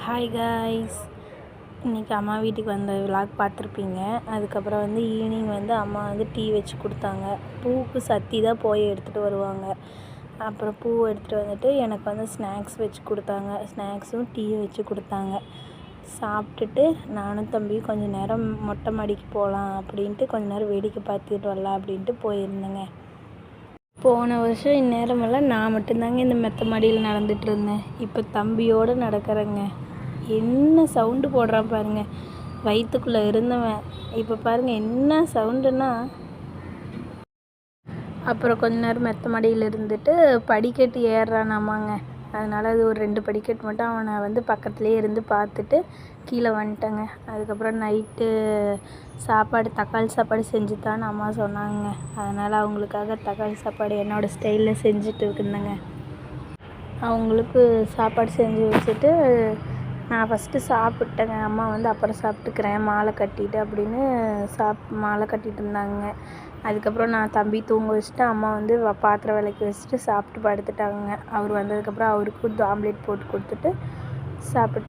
Hi guys, இன்றைக்கி அம்மா வீட்டுக்கு வந்த விலாக் பார்த்துருப்பீங்க. அதுக்கப்புறம் ஈவினிங் அம்மா டீ வச்சு கொடுத்தாங்க. பூவுக்கு சத்தி தான் போய் எடுத்துகிட்டு வருவாங்க. அப்புறம் பூ எடுத்துகிட்டு வந்துட்டு எனக்கு ஸ்நாக்ஸ் வச்சு கொடுத்தாங்க. ஸ்நாக்ஸும் டீயும் வச்சு கொடுத்தாங்க. சாப்பிட்டுட்டு நானும் தம்பியும் கொஞ்சம் நேரம் மொட்டை மாடிக்கு போகலாம் அப்படின்ட்டு கொஞ்சம் நேரம் வேடிக்கை பார்த்துட்டு வரலாம் அப்படின்ட்டு போயிருந்தேங்க. போன வருஷம் இந்நேரமெல்லாம் நான் மட்டும்தாங்க இந்த மெத்த மாடியில் நடந்துகிட்டு இருந்தேன். இப்போ தம்பியோடு நடக்கிறேங்க. என்ன சவுண்டு போடுறான் பாருங்கள். வயிற்றுக்குள்ளே இருந்தவன் இப்போ பாருங்கள் என்ன சவுண்டுன்னா. அப்புறம் கொஞ்ச நேரம் மெத்த மாடியில் இருந்துட்டு படிக்கட்டு ஏறுறானாமாங்க. அதனால் அது ஒரு 2 படிக்கட்டு மட்டும் அவனை பக்கத்துலேயே இருந்து பார்த்துட்டு கீழே வந்துட்டேங்க. அதுக்கப்புறம் நைட்டு சாப்பாடு தக்காளி சாப்பாடு செஞ்சுத்தான்னு அம்மா சொன்னாங்க. அதனால் அவங்களுக்காக தக்காளி சாப்பாடு என்னோடய ஸ்டைலில் செஞ்சுட்டு இருந்தேங்க. அவங்களுக்கு சாப்பாடு செஞ்சு வச்சுட்டு நான் ஃபஸ்ட்டு சாப்பிட்டேங்க. அம்மா அப்புறம் சாப்பிட்டுக்கிறேன் மாலை கட்டிட்டு அப்படின்னு மாலை கட்டிகிட்டு இருந்தாங்க. அதுக்கப்புறம் நான் தம்பி தூங்க வச்சுட்டு அம்மா பாத்திரம் விளக்கி வச்சுட்டு சாப்பிட்டு படுத்துட்டாங்க. அவர் வந்ததுக்கப்புறம் அவருக்கு ஆம்லேட் போட்டு கொடுத்துட்டு சாப்பிட்டு